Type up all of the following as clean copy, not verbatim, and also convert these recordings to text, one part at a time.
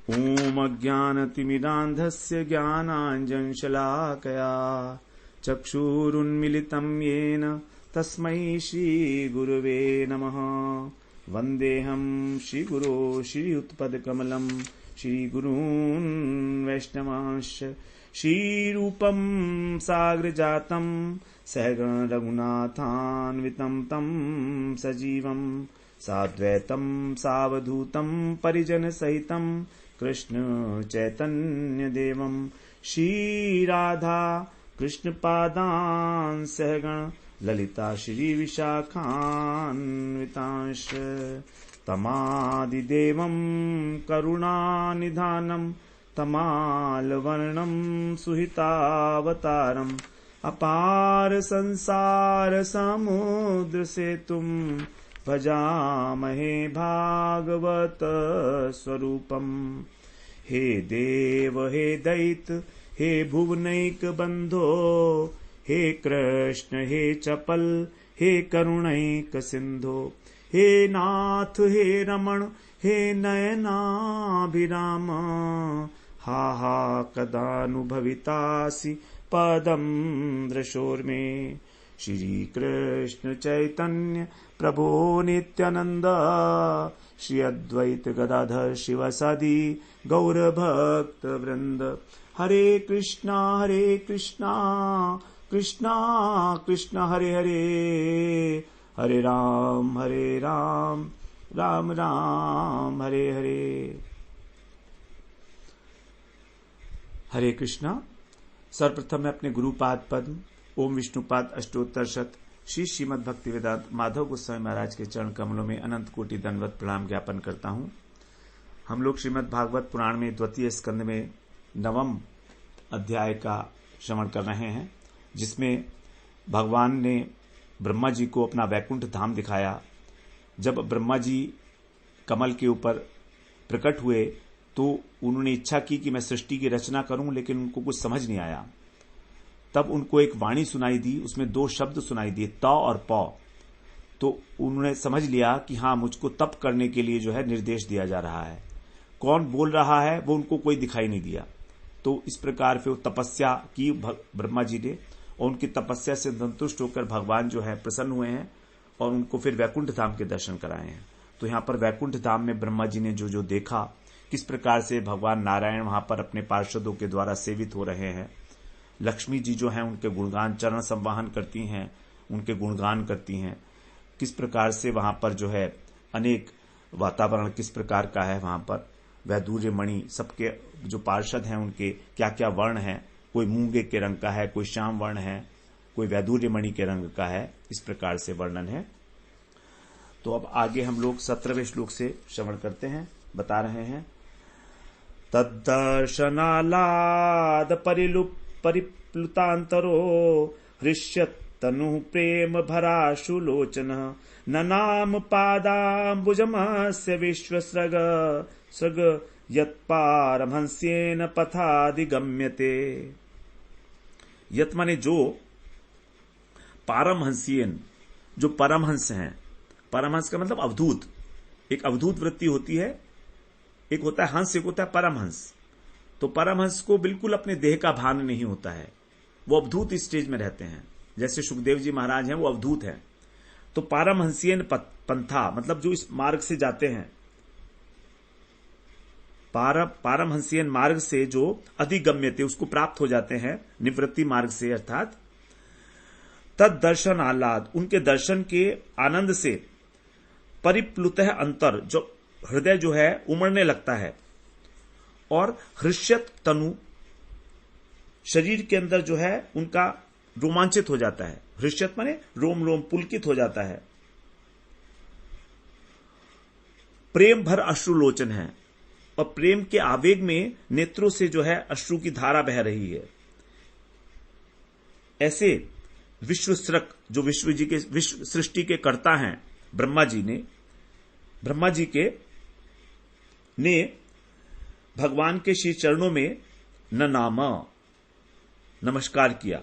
ओम अज्ञानतिमिरान्धस्य ज्ञानाञ्जनशलाकया चक्षुरुन्मिलितं येन तस्मै श्रीगुरुवे नमः। वन्देऽहं श्रीगुरो श्रीयुतपदकमलं श्रीगुरून् वैष्णवांश्च श्रीरूपं साग्रजातं सहगण रघुनाथान्वितं तं सजीवं साद्वैतं सावधूतं परिजनसहितं कृष्ण चैतन्य देवं श्रीराधा कृष्णपादान् सहगण ललिता श्री विशाखान्वितांश तमादिदेवं करुणानिधानं तमालवर्णं सुहितावतारम् अपार संसार समुद्र सेतुं भजामहे भागवत स्वरूपम्। हे देव हे दैत हे भुवनैक बंधो हे कृष्ण हे चपल हे करुणैक सिंधो हे नाथ हे रमण हे नयनाभिराम हा हा कदानुभवितासि पदं दृशोर्मे। श्री कृष्ण चैतन्य प्रभो नित्यानंद श्री अद्वैत गदाधर शिवसादि गौर भक्त वृंद। हरे कृष्णा कृष्णा कृष्णा हरे हरे हरे राम राम राम हरे हरे। हरे कृष्णा। सर्वप्रथम मैं अपने गुरुपाद पद्म ओम विष्णुपाद अष्टोत्तर शत श्री श्रीमद् भक्ति वेदांत माधव गोस्वामी महाराज के चरण कमलों में अनंत कोटि दंडवत प्रणाम ज्ञापन करता हूं। हम लोग श्रीमद् भागवत पुराण में द्वितीय स्कंद में 9वें अध्याय का श्रवण कर रहे हैं, जिसमें भगवान ने ब्रह्मा जी को अपना वैकुंठ धाम दिखाया। जब ब्रह्मा जी कमल के ऊपर प्रकट हुए तो उन्होंने इच्छा की कि मैं सृष्टि की रचना करूं, लेकिन उनको कुछ समझ नहीं आया। तब उनको एक वाणी सुनाई दी, उसमें 2 शब्द सुनाई दिए, त और प। तो उन्होंने समझ लिया कि हाँ, मुझको तप करने के लिए जो है निर्देश दिया जा रहा है। कौन बोल रहा है वो उनको कोई दिखाई नहीं दिया। तो इस प्रकार फिर तपस्या की ब्रह्मा जी ने, और उनकी तपस्या से संतुष्ट होकर भगवान जो है प्रसन्न हुए हैं और उनको फिर वैकुंठ धाम के दर्शन कराए हैं। तो यहाँ पर वैकुंठ धाम में ब्रह्मा जी ने जो देखा, किस प्रकार से भगवान नारायण वहां पर अपने पार्षदों के द्वारा सेवित हो रहे हैं। लक्ष्मी जी जो हैं उनके गुणगान, चरण संवाहन करती हैं, उनके गुणगान करती हैं। किस प्रकार से वहां पर जो है अनेक वातावरण किस प्रकार का है, वहां पर वैदूर्य मणि सबके जो पार्षद हैं उनके क्या क्या वर्ण हैं, कोई मूंगे के रंग का है, कोई श्याम वर्ण है, कोई वैदूर्य मणि के रंग का है। इस प्रकार से वर्णन है। तो अब आगे हम लोग 17वें श्लोक से श्रवण करते हैं। बता रहे हैं, तद्दर्शनालाद परिप्लुतांतरो हृष्यतनु प्रेम भराशुलोचन ननाम पादाम्बुजमस्य विश्वसृग सृग यत्पारमहंस्येन पथाधिगम्यते। यत माने जो, पारमहंस्येन जो परमहंस हैं। परमहंस का मतलब अवधूत। एक अवधूत वृत्ति होती है, एक होता है हंस, एक होता है परमहंस। तो परमहंस को बिल्कुल अपने देह का भान नहीं होता है, वो अवधूत स्टेज में रहते हैं। जैसे सुखदेव जी महाराज हैं, वो अवधूत हैं। तो पारमहंसियन पंथा मतलब जो इस मार्ग से जाते हैं, पारमहंसियन मार्ग से जो अधिगम्यते उसको प्राप्त हो जाते हैं, निवृत्ति मार्ग से, अर्थात तद दर्शन आह्लाद उनके दर्शन के आनंद से परिप्लुत अंतर जो हृदय जो है उमड़ने लगता है, और हृष्यत तनु शरीर के अंदर जो है उनका रोमांचित हो जाता है। हृष्यत माने रोम रोम पुलकित हो जाता है। प्रेम भर अश्रुलोचन है, और प्रेम के आवेग में नेत्रों से जो है अश्रु की धारा बह रही है। ऐसे विश्वसृक जो विश्व जी के विश्व सृष्टि के कर्ता हैं ब्रह्मा जी के ने भगवान के श्री चरणों में ननाम नमस्कार किया।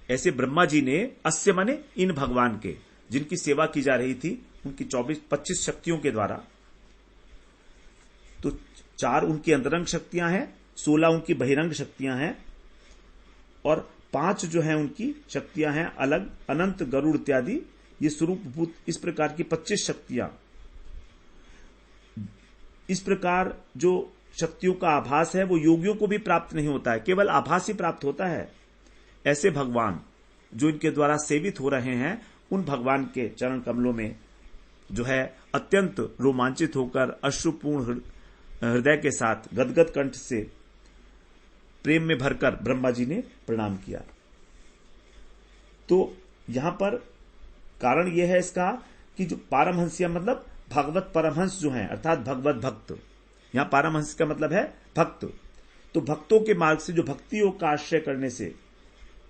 ऐसे ब्रह्मा जी ने अस्य माने इन भगवान के जिनकी सेवा की जा रही थी उनकी 24-25 शक्तियों के द्वारा, तो 4 उनकी अंतरंग शक्तियां हैं, 16 उनकी बहिरंग शक्तियां हैं और 5 जो है उनकी शक्तियां हैं अलग, अनंत, गरुड़ इत्यादि, ये स्वरूपभूत। इस प्रकार की 25 शक्तियां। इस प्रकार जो शक्तियों का आभास है वो योगियों को भी प्राप्त नहीं होता है, केवल आभास ही प्राप्त होता है। ऐसे भगवान जो इनके द्वारा सेवित हो रहे हैं, उन भगवान के चरण कमलों में जो है अत्यंत रोमांचित होकर अश्रुपूर्ण हृदय के साथ गदगद कंठ से प्रेम में भरकर ब्रह्मा जी ने प्रणाम किया। तो यहां पर कारण यह है इसका कि जो पारमहंसिया मतलब भगवत परमहंस जो हैं, अर्थात भगवत भक्त। यहां पारमहंस का मतलब है भक्त। तो भक्तों के मार्ग से, जो भक्ति योग का आश्रय करने से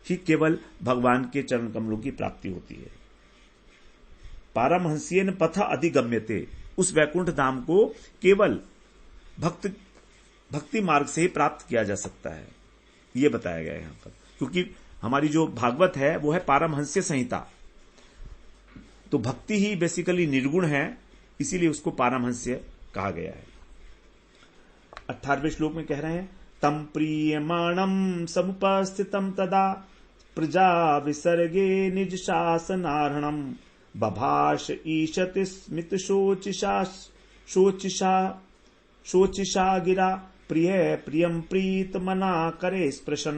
ही केवल भगवान के चरण कमलों की प्राप्ति होती है। पारमहंसियन पथ अधिगम्यते, उस वैकुंठ धाम को केवल भक्ति मार्ग से ही प्राप्त किया जा सकता है, यह बताया गया है यहां पर। क्योंकि हमारी जो भागवत है वो है पारमहंस्य संहिता, तो भक्ति ही बेसिकली निर्गुण है, इसीलिए उसको पारमहंस्य कहा गया है। 18वें श्लोक में कह रहे हैं, तम प्रीयमाणम समुपस्थितम तदा प्रजा विसर्गे निज शासनार्हणम बभाष ईशति स्मित शोचिषा गिरा प्रिय प्रियम प्रीत मना करे स्पृशन।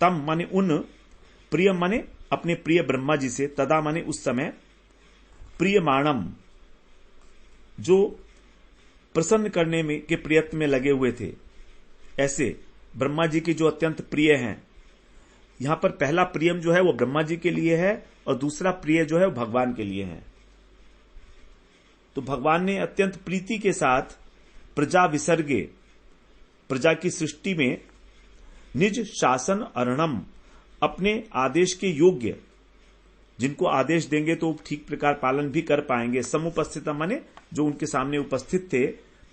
तम माने उन, प्रिय माने अपने प्रिय ब्रह्मा जी से, तदा माने उस समय, प्रियमाणम जो प्रसन्न करने में के प्रयत्न में लगे हुए थे, ऐसे ब्रह्मा जी के जो अत्यंत प्रिय हैं। यहां पर पहला प्रियम जो है वो ब्रह्मा जी के लिए है और दूसरा प्रिय जो है वो भगवान के लिए है। तो भगवान ने अत्यंत प्रीति के साथ प्रजा विसर्गे, प्रजा की सृष्टि में, निज शासन अर्णम, अपने आदेश के योग्य, जिनको आदेश देंगे तो ठीक प्रकार पालन भी कर पाएंगे, समुपस्थित माने जो उनके सामने उपस्थित थे,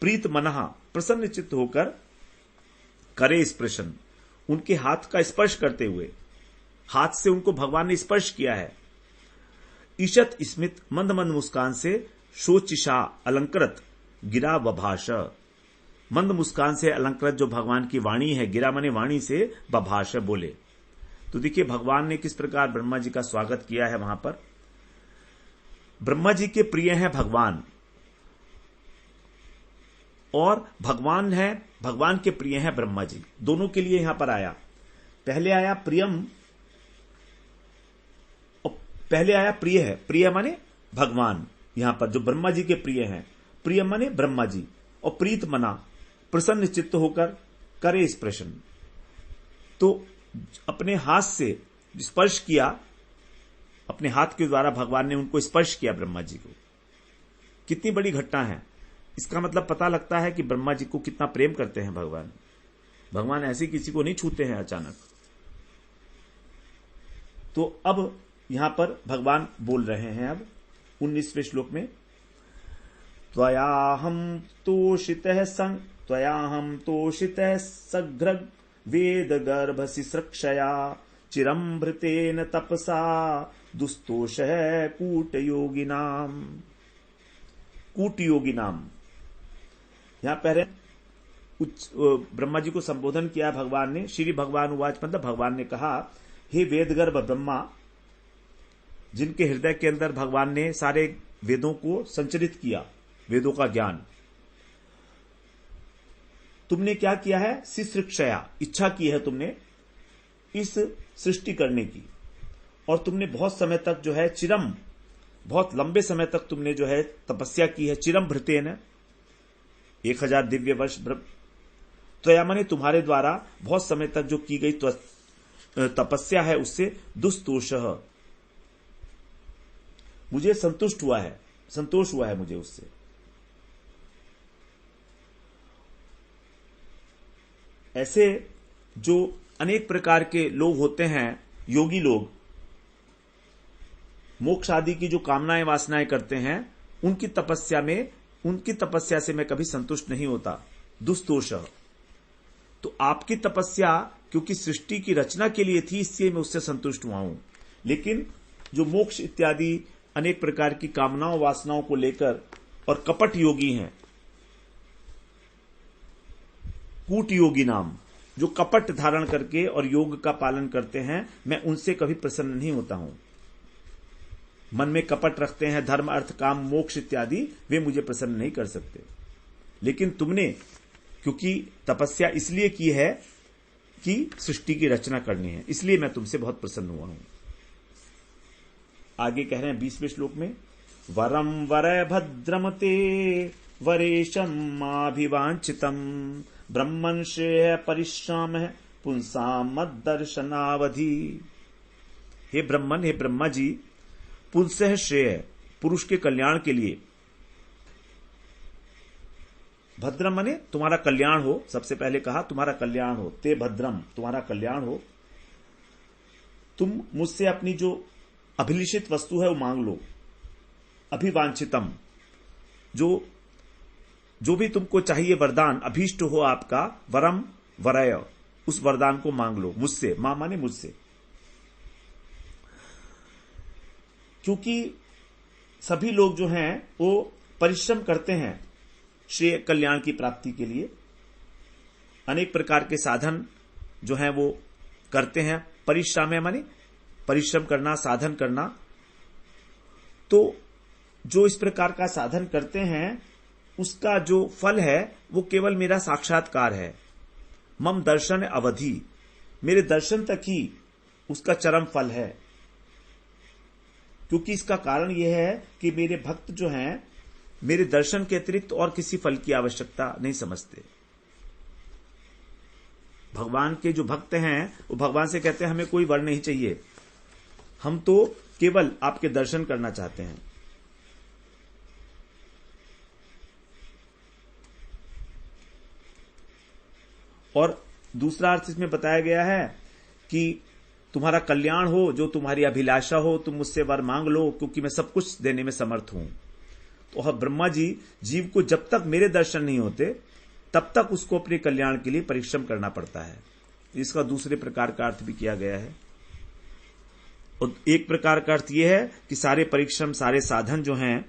प्रीत मनहा प्रसन्न चित्त होकर, करे स्पर्शन उनके हाथ का स्पर्श करते हुए, हाथ से उनको भगवान ने स्पर्श किया है। ईशत स्मित मंद मंद मुस्कान से, शोचिषा अलंकृत, गिरा बभाष, मंद मुस्कान से अलंकृत जो भगवान की वाणी है, गिरा माने वाणी से, बभाष बोले। तो देखिए भगवान ने किस प्रकार ब्रह्मा जी का स्वागत किया है। वहां पर ब्रह्मा जी के प्रिय हैं भगवान और भगवान है, भगवान के प्रिय हैं ब्रह्मा जी, दोनों के लिए यहां पर आया। पहले आया प्रियम और पहले आया प्रिय है, प्रिय माने भगवान, यहां पर जो ब्रह्मा जी के प्रिय हैं, प्रिय माने ब्रह्मा जी, और प्रीत मना प्रसन्न चित्त होकर, करे स्पर्शन, तो अपने हाथ से स्पर्श किया, अपने हाथ के द्वारा भगवान ने उनको स्पर्श किया ब्रह्मा जी को। कितनी बड़ी घटना है, इसका मतलब पता लगता है कि ब्रह्मा जी को कितना प्रेम करते हैं भगवान। भगवान ऐसे किसी को नहीं छूते हैं अचानक। तो अब यहां पर भगवान बोल रहे हैं अब 19वें श्लोक में, त्वयाहम तोषितः सघ्रग वेद गर्भसि सृक्षया चिरंभृतेन तपसा दुस्तोष है कूट योगिनाम। यहां पहले ब्रह्मा जी को संबोधन किया भगवान ने। श्री भगवान उवाच, मतलब भगवान ने कहा, हे वेदगर्भ ब्रह्मा, जिनके हृदय के अंदर भगवान ने सारे वेदों को संचरित किया, वेदों का ज्ञान, तुमने क्या किया है, सिसृक्षया, इच्छा की है तुमने इस सृष्टि करने की, और तुमने बहुत समय तक जो है चिरम, बहुत लंबे समय तक तुमने जो है तपस्या की है, चिरम भृतेन 1000 दिव्य वर्ष, त्वया माने तुम्हारे द्वारा बहुत समय तक जो की गई तपस्या है उससे दुस्तोष, मुझे संतोष हुआ है मुझे उससे। ऐसे जो अनेक प्रकार के लोग होते हैं, योगी लोग, मोक्ष आदि की जो कामनाएं वासनाएं करते हैं, उनकी तपस्या से मैं कभी संतुष्ट नहीं होता, दुस्तोष। तो आपकी तपस्या क्योंकि सृष्टि की रचना के लिए थी, इसलिए मैं उससे संतुष्ट हुआ हूं। लेकिन जो मोक्ष इत्यादि अनेक प्रकार की कामनाओं वासनाओं को लेकर और कपट योगी हैं, कूट योगी नाम, जो कपट धारण करके और योग का पालन करते हैं, मैं उनसे कभी प्रसन्न नहीं होता हूं। मन में कपट रखते हैं, धर्म अर्थ काम मोक्ष इत्यादि, वे मुझे प्रसन्न नहीं कर सकते। लेकिन तुमने क्योंकि तपस्या इसलिए की है कि सृष्टि की रचना करनी है, इसलिए मैं तुमसे बहुत प्रसन्न हुआ हूं। आगे कह रहे हैं 20वें श्लोक में, वरम वरय भद्रमते वरेशमाभिवांचितम ब्रह्मन् श्रेय परिश्रम है पुंसाम मद्दर्शनावधि। हे ब्रह्मन, हे ब्रह्मा जी, पुंसः श्रेय, पुरुष के कल्याण के लिए, भद्रम माने तुम्हारा कल्याण हो। सबसे पहले कहा तुम्हारा कल्याण हो, ते भद्रम, तुम्हारा कल्याण हो। तुम मुझसे अपनी जो अभिलिषित वस्तु है वो मांग लो। अभिवांछितम, जो भी तुमको चाहिए वरदान, अभीष्ट हो आपका, वरम वरय, उस वरदान को मांग लो मुझसे। मां माने मुझसे, क्योंकि सभी लोग जो हैं वो परिश्रम करते हैं श्रेय कल्याण की प्राप्ति के लिए। अनेक प्रकार के साधन जो हैं वो करते हैं। परिश्रम है माने परिश्रम करना, साधन करना। तो जो इस प्रकार का साधन करते हैं उसका जो फल है वो केवल मेरा साक्षात्कार है। मम दर्शन अवधि, मेरे दर्शन तक ही उसका चरम फल है। क्योंकि इसका कारण यह है कि मेरे भक्त जो हैं मेरे दर्शन के अतिरिक्त और किसी फल की आवश्यकता नहीं समझते। भगवान के जो भक्त हैं वो भगवान से कहते हैं हमें कोई वर नहीं चाहिए, हम तो केवल आपके दर्शन करना चाहते हैं। और दूसरा अर्थ इसमें बताया गया है कि तुम्हारा कल्याण हो, जो तुम्हारी अभिलाषा हो, तुम मुझसे वर मांग लो, क्योंकि मैं सब कुछ देने में समर्थ हूं। तो ब्रह्मा जी जीव को जब तक मेरे दर्शन नहीं होते तब तक उसको अपने कल्याण के लिए परिश्रम करना पड़ता है। इसका दूसरे प्रकार का अर्थ भी किया गया है। और एक प्रकार का अर्थ यह है कि सारे परिश्रम, सारे साधन जो हैं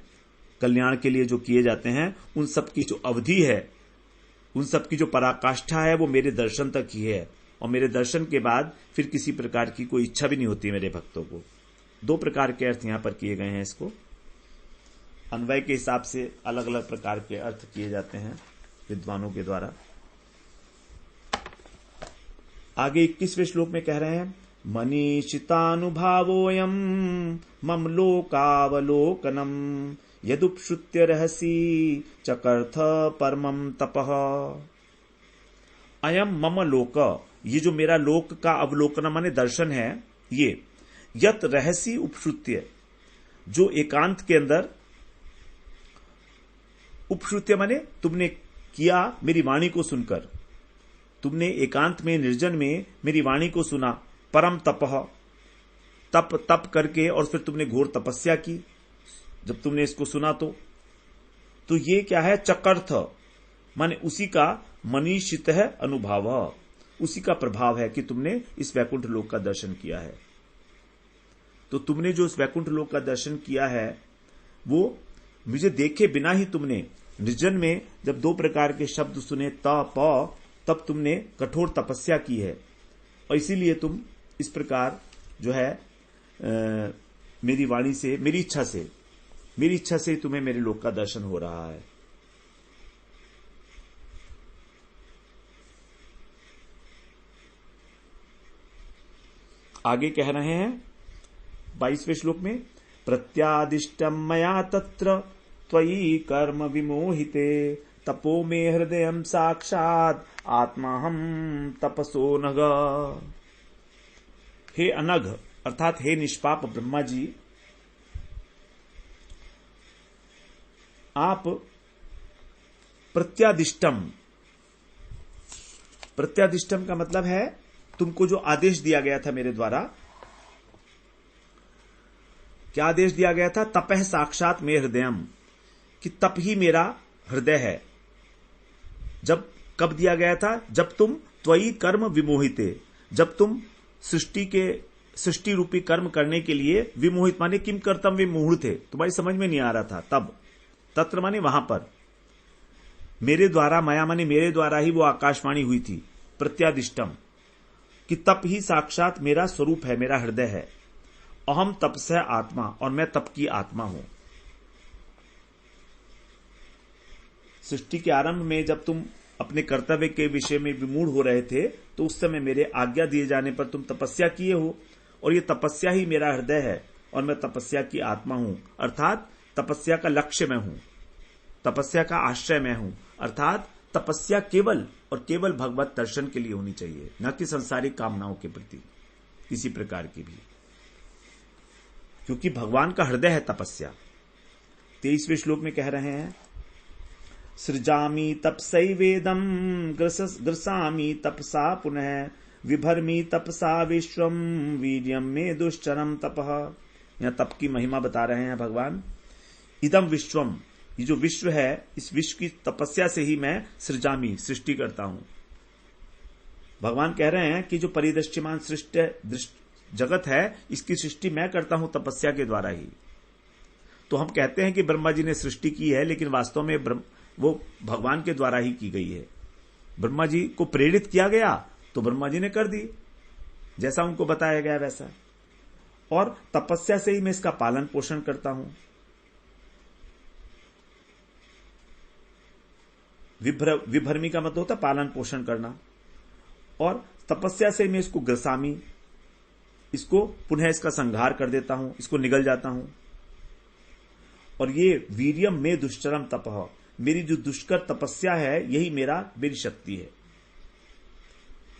कल्याण के लिए जो किए जाते हैं, उन सब की जो अवधि है, उन सब की जो पराकाष्ठा है वो मेरे दर्शन तक ही है। और मेरे दर्शन के बाद फिर किसी प्रकार की कोई इच्छा भी नहीं होती मेरे भक्तों को। दो प्रकार के अर्थ यहां पर किए गए हैं। इसको अन्वय के हिसाब से अलग अलग प्रकार के अर्थ किए जाते हैं विद्वानों के द्वारा। आगे 21वें श्लोक में कह रहे हैं, मनीषितानुभावोऽयं मम लोकावलोकनम यदुपश्रुत्य रहसी चकर्थ परमं तपः। अयम मम लोक, ये जो मेरा लोक का अवलोकन माने दर्शन है, ये यत रहसी उपश्रुत्य, जो एकांत के अंदर, उपश्रुत्य माने तुमने किया मेरी वाणी को सुनकर, तुमने एकांत में निर्जन में मेरी वाणी को सुना। परम तपः, तप करके और फिर तुमने घोर तपस्या की जब तुमने इसको सुना। तो ये क्या है? चकर्थ माने उसी का मनीषित है अनुभव, उसी का प्रभाव है कि तुमने इस वैकुंठ लोक का दर्शन किया है। तो तुमने जो इस वैकुंठ लोक का दर्शन किया है वो मुझे देखे बिना ही तुमने निर्जन में जब दो प्रकार के शब्द सुने तब तुमने कठोर तपस्या की है। और इसीलिए तुम इस प्रकार जो है मेरी वाणी से, मेरी इच्छा से तुम्हें मेरे लोक का दर्शन हो रहा है। आगे कह रहे हैं 22वें श्लोक में, प्रत्यादिष्टम मया तत्र त्वयि कर्म विमोहिते तपो मे हृदयं साक्षात् आत्माहम तपसो नग। हे अनघ अर्थात हे निष्पाप ब्रह्मा जी, आप प्रत्यादिष्टम का मतलब है तुमको जो आदेश दिया गया था मेरे द्वारा। क्या आदेश दिया गया था? तपः साक्षात मे हृदयम, कि तप ही मेरा हृदय है। जब कब दिया गया था? जब तुम त्वयि कर्म विमोहिते, जब तुम सृष्टि रूपी कर्म करने के लिए विमोहित माने किम कर्तव्य विमोहित थे, तुम्हारी समझ में नहीं आ रहा था तब। तत्र माने वहां पर, मेरे द्वारा, माया माने मेरे द्वारा ही वो आकाशवाणी हुई थी, प्रत्यादिष्टम, कि तप ही साक्षात मेरा स्वरूप है, मेरा हृदय है। अहम तपस्य आत्मा, और मैं तप की आत्मा हूं। सृष्टि के आरंभ में जब तुम अपने कर्तव्य के विषय में विमूढ़ हो रहे थे, तो उस समय मेरे आज्ञा दिए जाने पर तुम तपस्या किए हो, और ये तपस्या ही मेरा हृदय है, और मैं तपस्या की आत्मा हूं, अर्थात तपस्या का लक्ष्य मैं हूं, तपस्या का आश्रय मैं हूं। अर्थात तपस्या केवल और केवल भगवत दर्शन के लिए होनी चाहिए, न कि सांसारिक कामनाओं के प्रति किसी प्रकार की भी, क्योंकि भगवान का हृदय है तपस्या। 23वें श्लोक में कह रहे हैं, सृजामि तपसैवेदं ग्रसामि तपसा पुनः विभर्मि तपसा विश्वम वीर्यम में दुश्चरम तपः। यहां तप की महिमा बता रहे हैं भगवान। इदम विश्वम, ये जो विश्व है, इस विश्व की तपस्या से ही मैं सृजामि, सृष्टि करता हूं। भगवान कह रहे हैं कि जो परिदृश्यमान जगत है, इसकी सृष्टि मैं करता हूं तपस्या के द्वारा ही। तो हम कहते हैं कि ब्रह्मा जी ने सृष्टि की है, लेकिन वास्तव में वो भगवान के द्वारा ही की गई है। ब्रह्मा जी को प्रेरित किया गया तो ब्रह्मा जी ने कर दी, जैसा उनको बताया गया वैसा, और तपस्या से ही मैं इसका पालन पोषण करता हूं। विभर्मी का मतलब होता है पालन पोषण करना, और तपस्या से मैं इसको ग्रसामी, इसको पुनः इसका संहार कर देता हूं, इसको निगल जाता हूं। और ये वीर्यम में दुष्चरम तपः, मेरी जो दुष्कर तपस्या है, यही मेरी शक्ति है।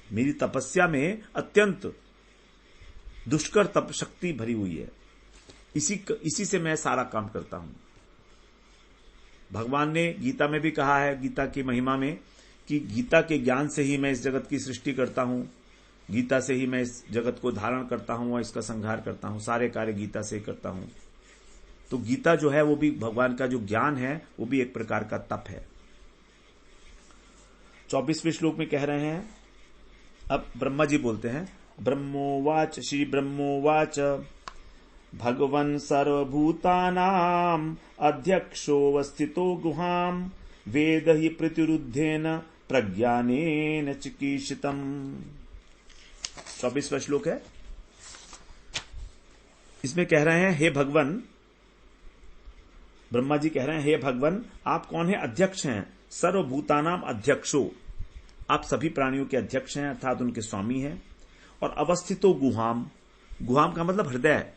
मेरी तपस्या में अत्यंत दुष्कर तप शक्ति भरी हुई है, इसी से मैं सारा काम करता हूं। भगवान ने गीता में भी कहा है, गीता की महिमा में, कि गीता के ज्ञान से ही मैं इस जगत की सृष्टि करता हूं, गीता से ही मैं इस जगत को धारण करता हूं और इसका संहार करता हूं, सारे कार्य गीता से ही करता हूं। तो गीता जो है वो भी भगवान का जो ज्ञान है, वो भी एक प्रकार का तप है। 24वें श्लोक में कह रहे हैं, अब ब्रह्मा जी बोलते हैं, ब्रह्मोवाच, श्री ब्रह्मोवाच, भगवन् सर्वभूतानां अध्यक्षोऽवस्थितो गुहां वेद हि प्रतिरुद्धेन प्रज्ञानेन चिकीर्षितम्। 24वां श्लोक है। इसमें कह रहे हैं, हे भगवान, ब्रह्मा जी कह रहे हैं, हे भगवान, आप कौन है? अध्यक्ष हैं, सर्वभूतानाम अध्यक्षो, आप सभी प्राणियों के अध्यक्ष हैं, अर्थात उनके स्वामी हैं। और अवस्थितो गुहाम, गुहाम का मतलब हृदय,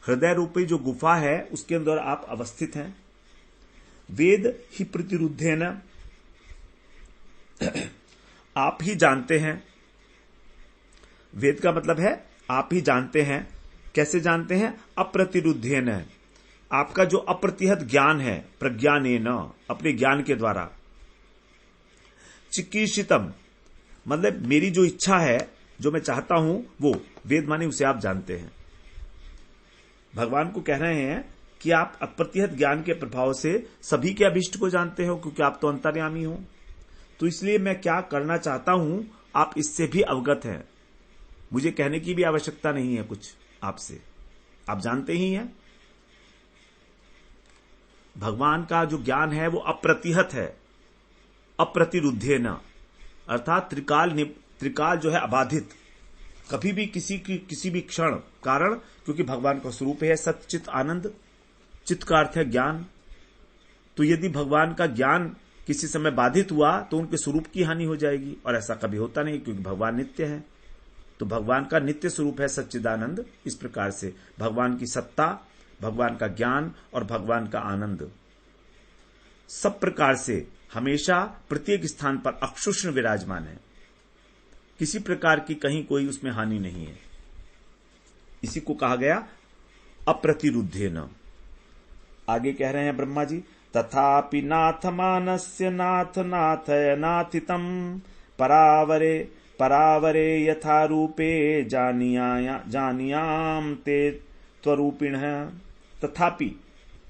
हृदय रूपी जो गुफा है उसके अंदर आप अवस्थित हैं। वेद ही प्रतिरुद्धेन, आप ही जानते हैं, वेद का मतलब है आप ही जानते हैं। कैसे जानते हैं? अप्रतिरुद्धेन, आपका जो अप्रतिहत ज्ञान है, प्रज्ञानेन, अपने ज्ञान के द्वारा। चिकीर्षितम, मतलब मेरी जो इच्छा है, जो मैं चाहता हूं, वो वेद माने उसे आप जानते हैं। भगवान को कह रहे हैं कि आप अप्रतिहत ज्ञान के प्रभाव से सभी के अभिष्ट को जानते हो, क्योंकि आप तो अंतर्यामी हो। तो इसलिए मैं क्या करना चाहता हूं, आप इससे भी अवगत हैं। मुझे कहने की भी आवश्यकता नहीं है कुछ आपसे, आप जानते ही हैं। भगवान का जो ज्ञान है वो अप्रतिहत है, अप्रतिरुद्धेन, अर्थात त्रिकाल जो है अबाधित, कभी भी किसी भी क्षण, कारण क्योंकि भगवान का स्वरूप है सच्चित आनंद, चित्त का अर्थ है ज्ञान। तो यदि भगवान का ज्ञान किसी समय बाधित हुआ तो उनके स्वरूप की हानि हो जाएगी, और ऐसा कभी होता नहीं, क्योंकि भगवान नित्य है। तो भगवान का नित्य स्वरूप है सच्चिदानंद। इस प्रकार से भगवान की सत्ता, भगवान का ज्ञान और भगवान का आनंद सब प्रकार से हमेशा प्रत्येक स्थान पर अक्षुष्ण विराजमान है, किसी प्रकार की कहीं कोई उसमें हानि नहीं है। इसी को कहा गया अप्रतिरुद्धेन। आगे कह रहे हैं ब्रह्मा जी, तथापि नाथ मानस्य नाथ नाथय नाथितम परावरे परावरे यथा रूपे जानियाम ते त्वरूपिण। तथापि,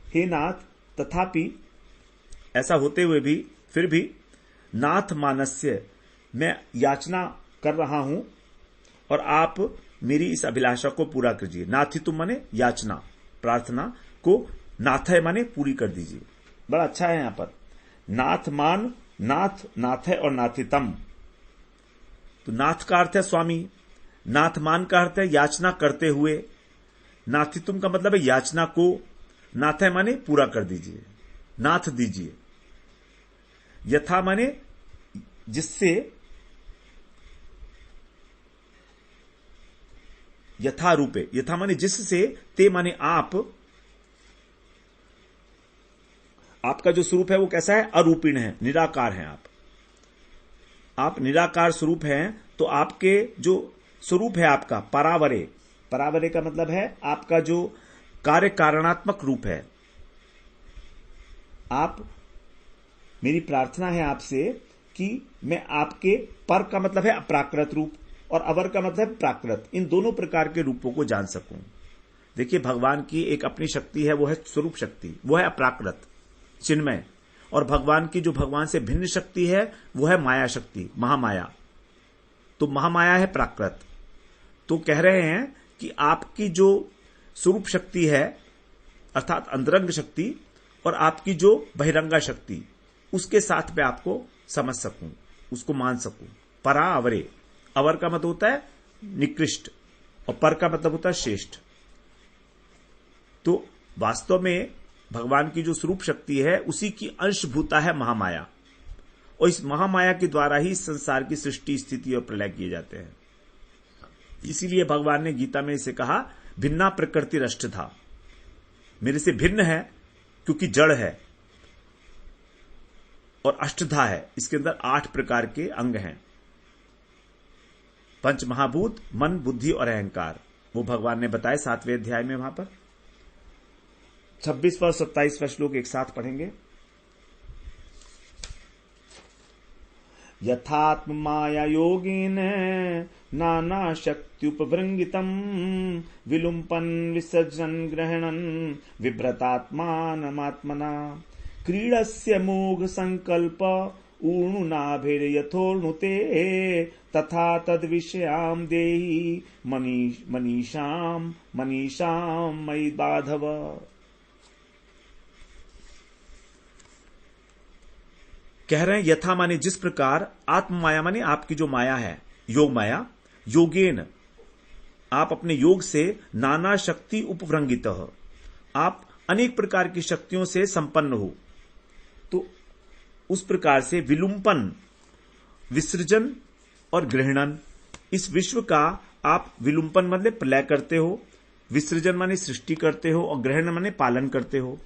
हे नाथ, तथापि ऐसा होते हुए भी, फिर भी, नाथ मानस्य, मैं याचना कर रहा हूं और आप मेरी इस अभिलाषा को पूरा कीजिए। नाथितुम माने याचना, प्रार्थना को नाथय माने पूरी कर दीजिए। बड़ा अच्छा है यहां पर, नाथ मान नाथ, नाथ है और नाथितम। तो नाथ का अर्थ है स्वामी, नाथमान का अर्थ है याचना करते हुए, नाथितुम का मतलब है याचना को, नाथ है माने पूरा कर दीजिए, नाथ दीजिए। यथा माने जिससे, यथा रूपे, यथा माने जिससे, ते माने आपका जो स्वरूप है वो कैसा है? अरूपिण है, निराकार है। आप निराकार स्वरूप हैं, तो आपके जो स्वरूप है आपका परावरे, परावरे का मतलब है आपका जो कार्य कारणात्मक रूप है। मेरी प्रार्थना है आपसे कि मैं आपके पर का मतलब है अप्राकृत रूप और अवर का मतलब है प्राकृत, इन दोनों प्रकार के रूपों को जान सकूं। देखिए, भगवान की एक अपनी शक्ति है, वो है स्वरूप शक्ति, वो है अप्राकृत चिन्मय, और भगवान की जो भगवान से भिन्न शक्ति है वो है माया शक्ति, महामाया। तो महामाया है प्राकृत। तो कह रहे हैं कि आपकी जो स्वरूप शक्ति है अर्थात अंतरंग शक्ति और आपकी जो बहिरंगा शक्ति, उसके साथ मैं आपको समझ सकूं, उसको मान सकूं। परा अवरे, अवर का मतलब होता है निकृष्ट और पर का मतलब होता है श्रेष्ठ। तो वास्तव में भगवान की जो स्वरूप शक्ति है उसी की अंशभूता है महामाया, और इस महामाया के द्वारा ही संसार की सृष्टि, स्थिति और प्रलय किए जाते हैं। इसीलिए भगवान ने गीता में इसे कहा भिन्ना प्रकृति अष्टधा, मेरे से भिन्न है क्योंकि जड़ है और अष्टधा है, इसके अंदर 8 प्रकार के अंग हैं, पंच महाभूत, मन, बुद्धि और अहंकार। वो भगवान ने बताए 7वें अध्याय में। वहां पर 26वां और 27वां श्लोक एक साथ पढ़ेंगे। यथात्म माया योगेन नाना शक्त्युपभृंगितम विलुम्पन विसर्जन ग्रहणन विभ्रतात्मानमात्मना क्रीडस्य मोघ संकल्प ऊर्णुनाभिर्यथोर्णुते तथा तद विषयाम देहि मनीषाम मयि बाधव। कह रहे हैं यथा माने जिस प्रकार, आत्म माया माने आपकी जो माया है, योग माया, योगेन आप अपने योग से नाना शक्ति उपभृंगित, आप अनेक प्रकार की शक्तियों से संपन्न हो। तो उस प्रकार से विलुम्पन, विसर्जन और ग्रहणन, इस विश्व का आप विलुम्पन मतलब प्रलय करते हो, विसर्जन माने सृष्टि करते हो और ग्रहण माने पालन करते हो।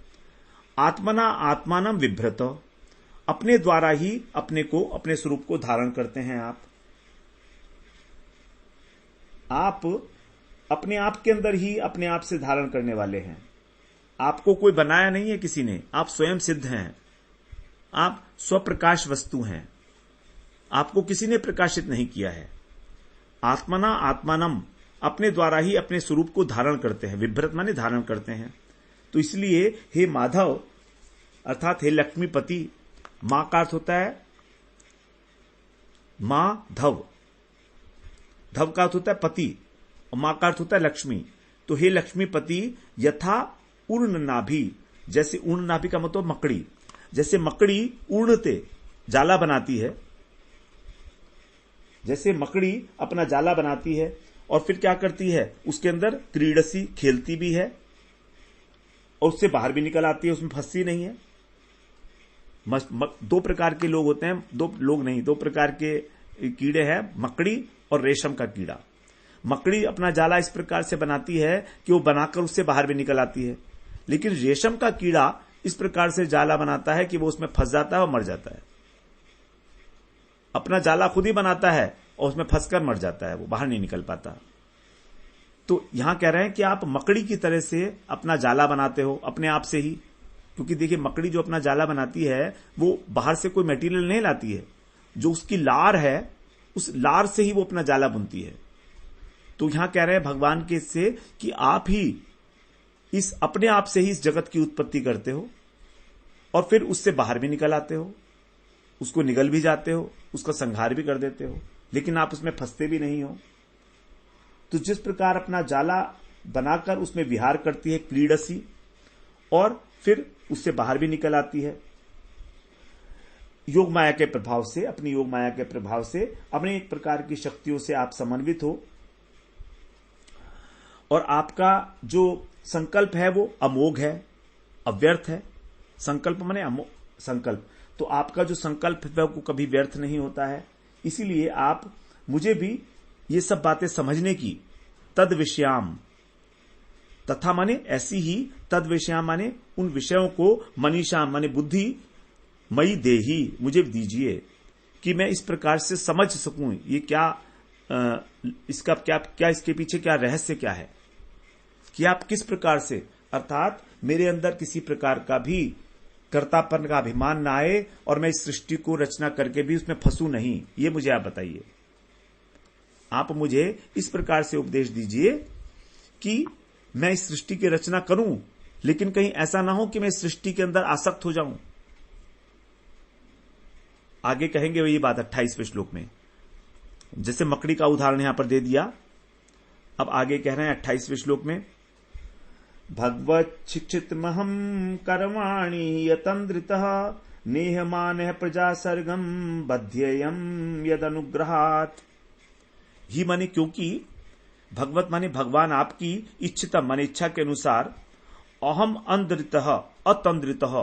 आत्मना आत्मानम विभ्रत, अपने द्वारा ही अपने को, अपने स्वरूप को धारण करते हैं। आप अपने आप के अंदर ही अपने आप से धारण करने वाले हैं। आपको कोई बनाया नहीं है किसी ने, आप स्वयं सिद्ध हैं, आप स्वप्रकाश वस्तु हैं, आपको किसी ने प्रकाशित नहीं किया है। आत्मना आत्मानम, अपने द्वारा ही अपने स्वरूप को धारण करते हैं, विभ्रत माने धारण करते हैं। तो इसलिए हे माधव अर्थात हे लक्ष्मीपति, मां का अर्थ होता है मां धव, धव का अर्थ होता है पति और मां का अर्थ होता है लक्ष्मी। तो हे लक्ष्मीपति, यथा ऊर्ण नाभि, जैसे ऊर्ण नाभि का मतलब मकड़ी, जैसे मकड़ी ऊर्णते जाला बनाती है, जैसे मकड़ी अपना जाला बनाती है और फिर क्या करती है, उसके अंदर क्रीडसी खेलती भी है और उससे बाहर भी निकल आती है, उसमें फंसती नहीं है। 2 प्रकार के लोग होते हैं, 2 प्रकार के कीड़े हैं, मकड़ी और रेशम का कीड़ा। मकड़ी अपना जाला इस प्रकार से बनाती है कि वो बनाकर उससे बाहर भी निकल आती है, लेकिन रेशम का कीड़ा इस प्रकार से जाला बनाता है कि वो उसमें फंस जाता है और मर जाता है। अपना जाला खुद ही बनाता है और उसमें फंसकर मर जाता है, वो बाहर नहीं निकल पाता। तो यहां कह रहे हैं कि आप मकड़ी की तरह से अपना जाला बनाते हो अपने आप से ही, क्योंकि देखिए मकड़ी जो अपना जाला बनाती है वो बाहर से कोई मटेरियल नहीं लाती है, जो उसकी लार है उस लार से ही वो अपना जाला बुनती है। तो यहां कह रहे हैं भगवान के से कि आप ही इस अपने आप से ही इस जगत की उत्पत्ति करते हो और फिर उससे बाहर भी निकल आते हो, उसको निगल भी जाते हो, उसका संहार भी कर देते हो, लेकिन आप उसमें फंसते भी नहीं हो। तो जिस प्रकार अपना जाला बनाकर उसमें विहार करती है क्रीडसी और फिर उससे बाहर भी निकल आती है, योग माया के प्रभाव से, अपनी योग माया के प्रभाव से, अपने एक प्रकार की शक्तियों से आप समन्वित हो और आपका जो संकल्प है वो अमोघ है, अव्यर्थ है। संकल्प माने संकल्प, तो आपका जो संकल्प है वो कभी व्यर्थ नहीं होता है। इसीलिए आप मुझे भी ये सब बातें समझने की, तद विषयाम, तथा माने ऐसी ही, तद विषयाम माने उन विषयों को, मनीषाम माने बुद्धि, मई देही मुझे दीजिए कि मैं इस प्रकार से समझ सकूं ये क्या, इसका क्या इसके पीछे क्या रहस्य क्या है, कि आप किस प्रकार से, अर्थात मेरे अंदर किसी प्रकार का भी कर्तापन का अभिमान ना आए और मैं इस सृष्टि को रचना करके भी उसमें फंसू नहीं, ये मुझे आप बताइए। आप मुझे इस प्रकार से उपदेश दीजिए कि मैं इस सृष्टि की रचना करूं, लेकिन कहीं ऐसा ना हो कि मैं इस सृष्टि के अंदर आसक्त हो जाऊं। आगे कहेंगे वही बात 28वें श्लोक में, जैसे मकड़ी का उदाहरण यहां पर दे दिया। अब आगे कह रहे हैं 28वें श्लोक में, भगवत शिक्षितमहम कर्माणि यतन्द्रितः नेहमानः प्रजा सर्गम बध्ययम यद अनुग्रहात्। ही माने क्योंकि, भगवत माने भगवान आपकी इच्छितम माने इच्छा के अनुसार, अहम अंद्रितः अतंद्रितः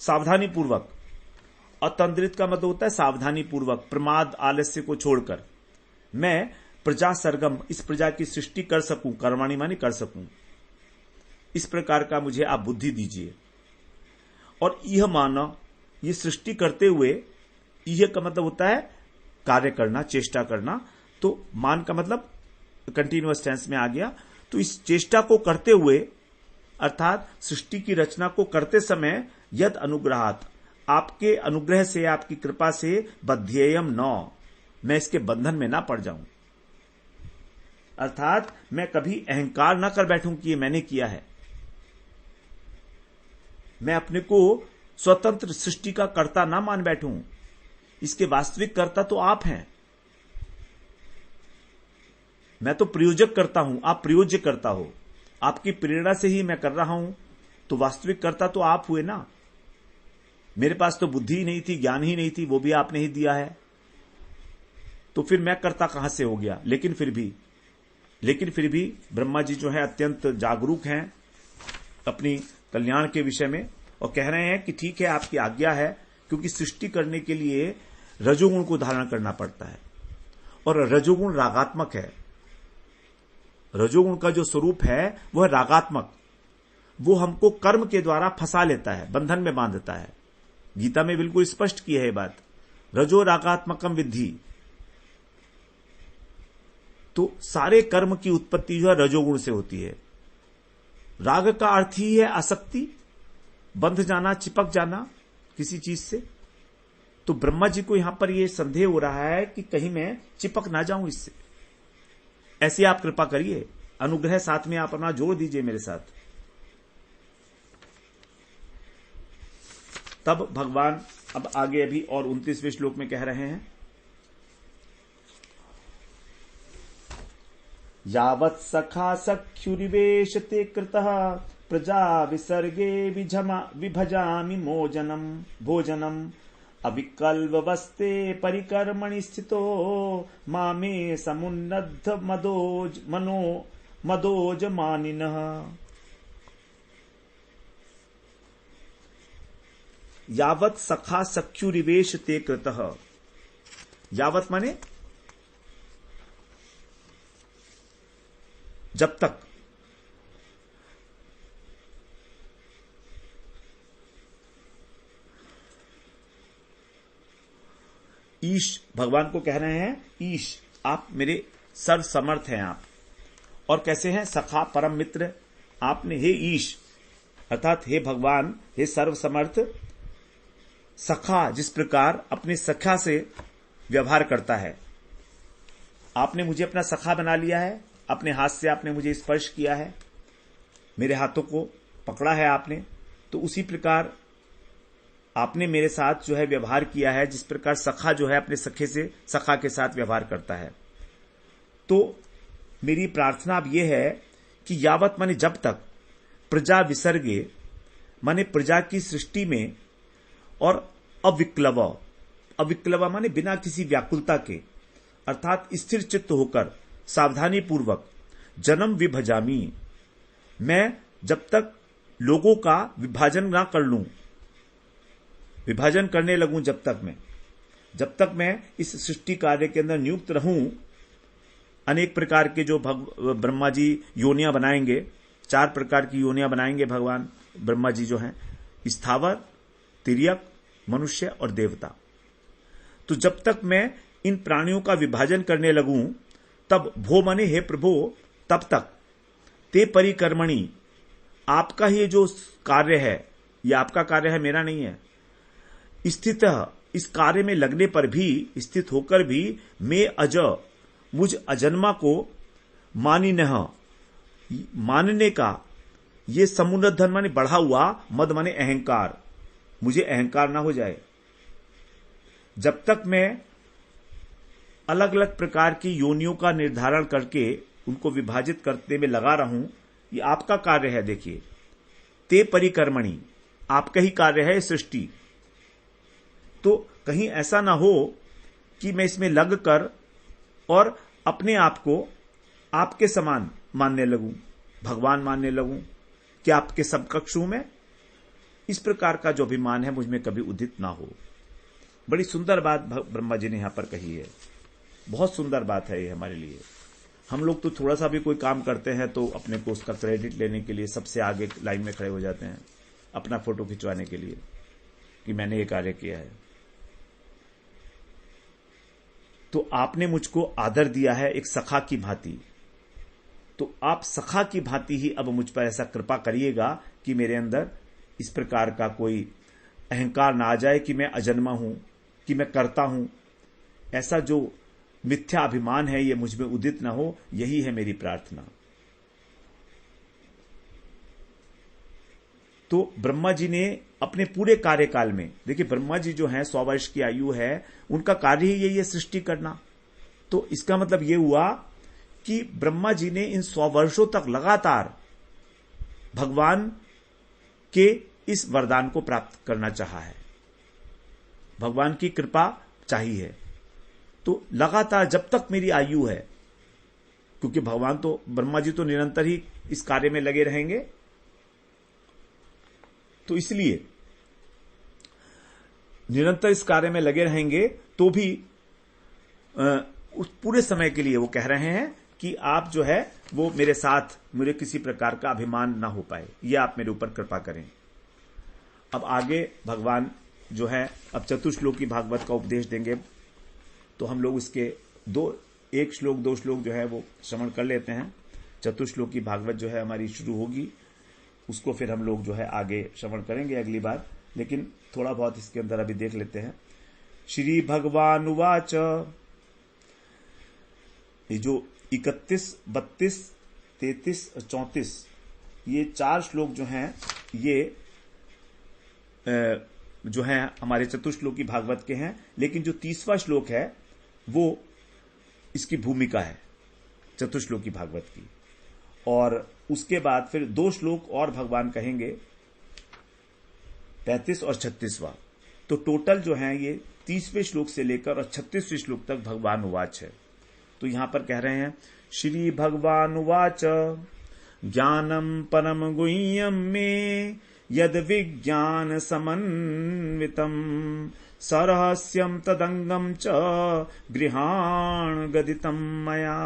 सावधानी पूर्वक, अतंद्रित का मतलब होता है सावधानी पूर्वक, प्रमाद आलस्य को छोड़कर मैं प्रजा सरगम, इस प्रजा की सृष्टि कर सकूं, कर्माणी माने कर सकूं, इस प्रकार का मुझे आप बुद्धि दीजिए। और यह माना, ये सृष्टि करते हुए, यह का मतलब होता है कार्य करना, चेष्टा करना, तो मान का मतलब कंटिन्यूअस टेंस में आ गया। तो इस चेष्टा को करते हुए, अर्थात सृष्टि की रचना को करते समय, यद अनुग्रहात, आपके अनुग्रह से, आपकी कृपा से, बध्येयम न, मैं इसके बंधन में ना पड़ जाऊं, अर्थात मैं कभी अहंकार ना कर बैठूं कि ये मैंने किया है। मैं अपने को स्वतंत्र सृष्टि का कर्ता ना मान बैठूं, इसके वास्तविक कर्ता तो आप हैं। मैं तो प्रयोजक करता हूं, आप प्रयोज्य करता हो, आपकी प्रेरणा से ही मैं कर रहा हूं, तो वास्तविक कर्ता तो आप हुए ना। मेरे पास तो बुद्धि ही नहीं थी, ज्ञान ही नहीं थी, वो भी आपने ही दिया है, तो फिर मैं कर्ता कहां से हो गया। लेकिन फिर भी ब्रह्मा जी जो है अत्यंत जागरूक हैं अपनी कल्याण के विषय में, और कह रहे हैं कि ठीक है, आपकी आज्ञा है, क्योंकि सृष्टि करने के लिए रजोगुण को धारण करना पड़ता है, और रजोगुण रागात्मक है। रजोगुण का जो स्वरूप है वह रागात्मक, वो हमको कर्म के द्वारा फंसा लेता है, बंधन में बांधता है। गीता में बिल्कुल स्पष्ट की है ये बात, रजो रागात्मकम विद्धि। तो सारे कर्म की उत्पत्ति जो है रजोगुण से होती है। राग का अर्थ ही है आसक्ति, बंध जाना, चिपक जाना किसी चीज से। तो ब्रह्मा जी को यहां पर यह संदेह हो रहा है कि कहीं मैं चिपक ना जाऊं इससे। ऐसी आप कृपा करिए, अनुग्रह साथ में आप अपना जोड़ दीजिए मेरे साथ। तब भगवान अब आगे अभी और 29वें श्लोक में कह रहे हैं, यावत् सखा सख्युरिवेशते कृतः प्रजा विसर्गे विभजामि भोजनम अविकल्वस्ते परिकर्मणि स्थितो मामे समुन्नद्ध मदोज मानिनः। यावत् सखा सख्युरिवेशते कृतः, यावत् माने जब तक, ईश भगवान को कह रहे हैं, ईश आप मेरे सर्व समर्थ हैं आप। और कैसे हैं? सखा परम मित्र आपने, हे ईश अर्थात हे भगवान, हे सर्व समर्थ। सखा जिस प्रकार अपने सखा से व्यवहार करता है, आपने मुझे अपना सखा बना लिया है, अपने हाथ से आपने मुझे स्पर्श किया है, मेरे हाथों को पकड़ा है आपने, तो उसी प्रकार आपने मेरे साथ जो है व्यवहार किया है, जिस प्रकार सखा जो है अपने सखे से सखा के साथ व्यवहार करता है। तो मेरी प्रार्थना अब यह है कि यावत माने जब तक, प्रजा विसर्गे माने प्रजा की सृष्टि में, और अविक्लव अविक्लवा माने बिना किसी व्याकुलता के, अर्थात स्थिर चित्त होकर सावधानी पूर्वक जन्म विभजामी, मैं जब तक लोगों का विभाजन ना कर लूं, विभाजन करने लगूं, जब तक मैं इस सृष्टि कार्य के अंदर नियुक्त रहूं, अनेक प्रकार के जो ब्रह्मा जी योनियां बनाएंगे, 4 प्रकार की योनियां बनाएंगे भगवान ब्रह्मा जी जो हैं, स्थावर, तिर्यक, मनुष्य और देवता। तो जब तक मैं इन प्राणियों का विभाजन करने लगूं, तब भो माने हे प्रभो, तब तक ते परिकर्मणि, आपका ही जो कार्य है, ये आपका कार्य है, मेरा नहीं है, स्थित इस कार्य में लगने पर भी, स्थित होकर भी, मैं अज, मुझ अजन्मा को मानिनः, मानने का, ये समुन्नत माने बढ़ा हुआ, मद माने अहंकार, मुझे अहंकार ना हो जाए। जब तक मैं अलग अलग प्रकार की योनियों का निर्धारण करके उनको विभाजित करने में लगा रहूं, ये आपका कार्य है। देखिए, ते परिकर्मणि, आपका ही कार्य है सृष्टि। तो कहीं ऐसा ना हो कि मैं इसमें लग कर और अपने आप को आपके समान मानने लगूं, भगवान मानने लगूं, कि आपके समकक्ष हूं मैं। इस प्रकार का जो अभिमान है मुझ में कभी उदित ना हो। बड़ी सुंदर बात ब्रह्मा जी ने यहां पर कही है, बहुत सुंदर बात है ये हमारे लिए। हम लोग तो थोड़ा सा भी कोई काम करते हैं तो अपने को उसका क्रेडिट लेने के लिए सबसे आगे लाइन में खड़े हो जाते हैं, अपना फोटो खिंचवाने के लिए कि मैंने ये कार्य किया है। तो आपने मुझको आदर दिया है एक सखा की भांति, तो आप सखा की भांति ही अब मुझ पर ऐसा कृपा करिएगा कि मेरे अंदर इस प्रकार का कोई अहंकार ना आ जाए कि मैं अजन्मा हूं, कि मैं करता हूं। ऐसा जो मिथ्या अभिमान है ये मुझ में उदित ना हो, यही है मेरी प्रार्थना। तो ब्रह्मा जी ने अपने पूरे कार्यकाल में, देखिए ब्रह्मा जी जो हैं 100 वर्ष की आयु है, उनका कार्य ही यही है सृष्टि करना। तो इसका मतलब ये हुआ कि ब्रह्मा जी ने इन 100 वर्षों तक लगातार भगवान के इस वरदान को प्राप्त करना चाहा है, भगवान की कृपा चाहिए। तो लगातार जब तक मेरी आयु है, क्योंकि भगवान तो, ब्रह्मा जी तो निरंतर ही इस कार्य में लगे रहेंगे, तो इसलिए निरंतर इस कार्य में लगे रहेंगे, तो भी उस पूरे समय के लिए वो कह रहे हैं कि आप जो है वो मेरे साथ, मुझे किसी प्रकार का अभिमान ना हो पाए, ये आप मेरे ऊपर कृपा करें। अब आगे भगवान जो है अब चतुश्लोकी भागवत का उपदेश देंगे, तो हम लोग इसके 1 श्लोक 2 श्लोक जो है वो श्रवण कर लेते हैं। चतुश्लोकी भागवत जो है हमारी शुरू होगी, उसको फिर हम लोग जो है आगे श्रवण करेंगे अगली बार, लेकिन थोड़ा बहुत इसके अंदर अभी देख लेते हैं। श्री भगवान उवाच, ये जो 31, 32, 33, 34 ये 4 श्लोक जो हैं, ये जो हैं हमारे चतुश्लोकी भागवत के हैं, लेकिन जो 30वां श्लोक है वो इसकी भूमिका है चतुश्लोकी भागवत की। और उसके बाद फिर 2 श्लोक और भगवान कहेंगे, 35 और 36वां। तो टोटल जो है ये 30वें श्लोक से लेकर और 36वें श्लोक तक भगवान उवाच है। तो यहां पर कह रहे हैं, श्री भगवान उवाच ज्ञानम परम गुह्यम में यद विज्ञान समन्वितम सरहस्यम तदंगम च गृहाण गदितम मया।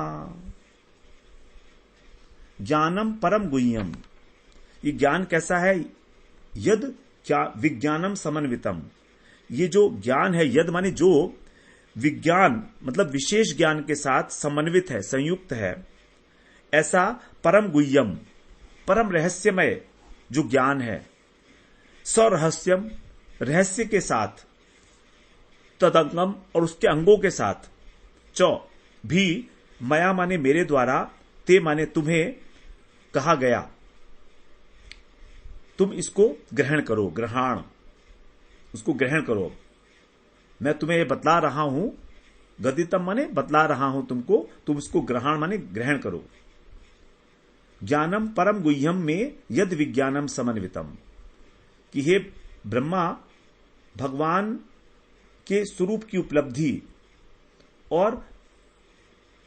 ज्ञानम परम गुह्यम, ये ज्ञान कैसा है? यद क्या विज्ञानम समन्वितम, ये जो ज्ञान है, यद माने जो, विज्ञान मतलब विशेष ज्ञान के साथ समन्वित है, संयुक्त है, ऐसा परम गुह्यम, परम रहस्यमय जो ज्ञान है, सरहस्यम रहस्य के साथ, तदंगम और उसके अंगों के साथ, च भी, मया माने मेरे द्वारा, ते माने तुम्हें कहा गया, तुम इसको ग्रहण करो, ग्रहण, उसको ग्रहण करो। मैं तुम्हें ये बतला रहा हूं, गदितम माने बतला रहा हूं तुमको, तुम इसको ग्रहण माने ग्रहण करो। ज्ञानम परम गुह्यम में यद विज्ञानम समन्वितम, कि हे ब्रह्मा, भगवान के स्वरूप की उपलब्धि और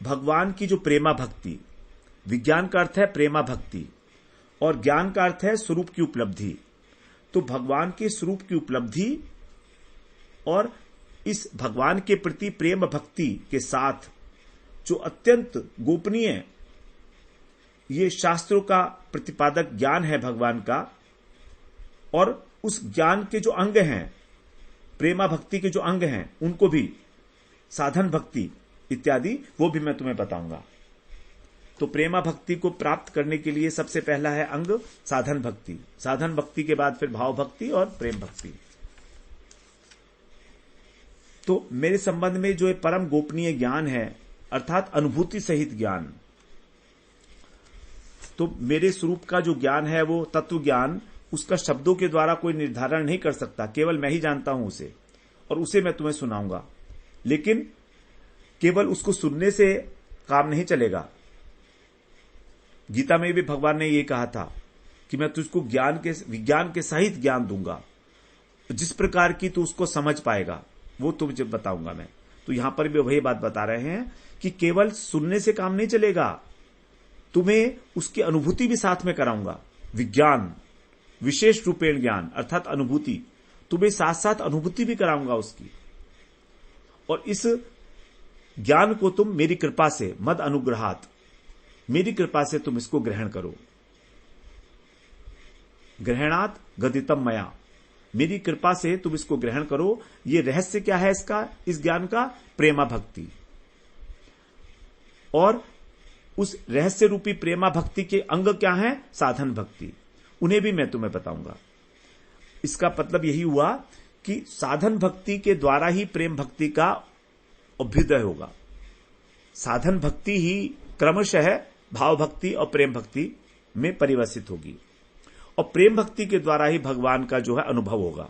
भगवान की जो प्रेमा भक्ति, विज्ञान का अर्थ है प्रेमा भक्ति और ज्ञान का अर्थ है स्वरूप की उपलब्धि। तो भगवान के स्वरूप की उपलब्धि और इस भगवान के प्रति प्रेम भक्ति के साथ जो अत्यंत गोपनीय ये शास्त्रों का प्रतिपादक ज्ञान है भगवान का, और उस ज्ञान के जो अंग हैं, प्रेमा भक्ति के जो अंग हैं, उनको भी साधन भक्ति इत्यादि वो भी मैं तुम्हें बताऊंगा। तो प्रेमा भक्ति को प्राप्त करने के लिए सबसे पहला है अंग साधन भक्ति, साधन भक्ति के बाद फिर भाव भक्ति और प्रेम भक्ति। तो मेरे संबंध में जो परम गोपनीय ज्ञान है अर्थात अनुभूति सहित ज्ञान, तो मेरे स्वरूप का जो ज्ञान है वो तत्व ज्ञान, उसका शब्दों के द्वारा कोई निर्धारण नहीं कर सकता, केवल मैं ही जानता हूं उसे, और उसे मैं तुम्हें सुनाऊंगा। लेकिन केवल उसको सुनने से काम नहीं चलेगा। गीता में भी भगवान ने ये कहा था कि मैं तुझको विज्ञान के सहित ज्ञान दूंगा, जिस प्रकार की तू उसको समझ पाएगा वो तुझे बताऊंगा मैं। तो यहां पर भी वही बात बता रहे हैं कि केवल सुनने से काम नहीं चलेगा, तुम्हें उसकी अनुभूति भी साथ में कराऊंगा। विज्ञान विशेष रूपेण ज्ञान अर्थात अनुभूति, तुम्हें साथ साथ अनुभूति भी कराऊंगा उसकी। और इस ज्ञान को तुम मेरी कृपा से, मद अनुग्रहात, मेरी कृपा से तुम इसको ग्रहण करो। ग्रहणात गदितम मया, मेरी कृपा से तुम इसको ग्रहण करो। ये रहस्य क्या है इसका, इस ज्ञान का? प्रेमा भक्ति। और उस रहस्य रूपी प्रेमा भक्ति के अंग क्या हैं? साधन भक्ति। उन्हें भी मैं तुम्हें बताऊंगा। इसका मतलब यही हुआ कि साधन भक्ति के द्वारा ही प्रेम भक्ति का अभ्युदय होगा। साधन भक्ति ही क्रमशः भाव भक्ति और प्रेम भक्ति में परिवर्तित होगी, और प्रेम भक्ति के द्वारा ही भगवान का जो है अनुभव होगा,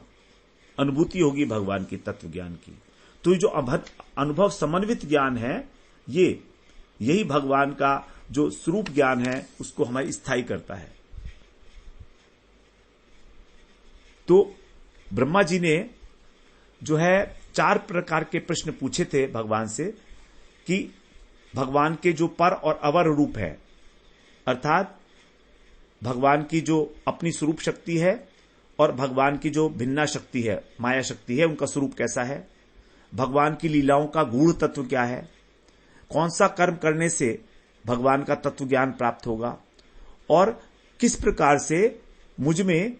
अनुभूति होगी भगवान की तत्व ज्ञान की। तो जो अनुभव समन्वित ज्ञान है, यही भगवान का जो स्वरूप ज्ञान है उसको हमारी स्थायी करता है। तो ब्रह्मा जी ने जो है 4 प्रकार के प्रश्न पूछे थे भगवान से कि भगवान के जो पर और अवर रूप है, अर्थात भगवान की जो अपनी स्वरूप शक्ति है और भगवान की जो भिन्ना शक्ति है, माया शक्ति है, उनका स्वरूप कैसा है, भगवान की लीलाओं का गूढ़ तत्व क्या है, कौन सा कर्म करने से भगवान का तत्व ज्ञान प्राप्त होगा, और किस प्रकार से मुझ में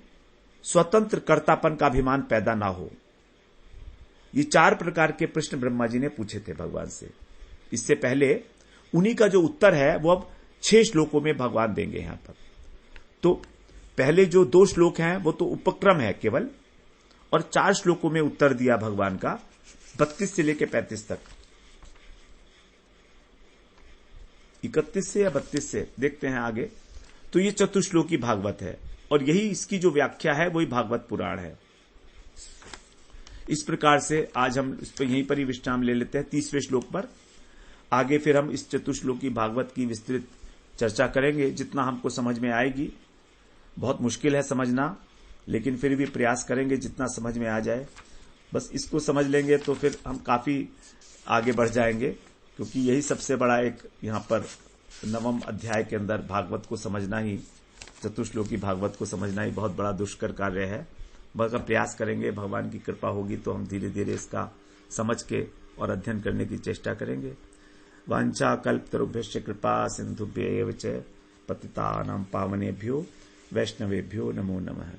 स्वतंत्र कर्तापन का अभिमान पैदा ना हो। ये 4 प्रकार के प्रश्न ब्रह्मा जी ने पूछे थे भगवान से। इससे पहले उन्हीं का जो उत्तर है वो अब 6 श्लोकों में भगवान देंगे यहां पर। तो पहले जो 2 श्लोक हैं वो तो उपक्रम है केवल, और 4 श्लोकों में उत्तर दिया भगवान का 32 से लेकर 35 तक। 31 से या 32 से देखते हैं आगे। तो ये चतुश्लोकी भागवत है, और यही इसकी जो व्याख्या है वही भागवत पुराण है। इस प्रकार से आज हम इस पर यहीं पर ही विश्राम ले लेते हैं 30वें श्लोक पर। आगे फिर हम इस चतुश्लोकी भागवत की विस्तृत चर्चा करेंगे, जितना हमको समझ में आएगी। बहुत मुश्किल है समझना, लेकिन फिर भी प्रयास करेंगे जितना समझ में आ जाए। बस इसको समझ लेंगे तो फिर हम काफी आगे बढ़ जाएंगे, क्योंकि यही सबसे बड़ा एक यहां पर 9वें अध्याय के अंदर भागवत को समझना ही, चतुश्लोकी भागवत को समझना ही बहुत बड़ा दुष्कर कार्य है। बस हम प्रयास करेंगे, भगवान की कृपा होगी तो हम धीरे धीरे इसका समझ के और अध्ययन करने की चेष्टा करेंगे। वांछा कल्पतरुभ्यश्च कृपा सिंधुभ्य एव च पतितानां पावनेभ्यो वैष्णवेभ्यो नमो नमः।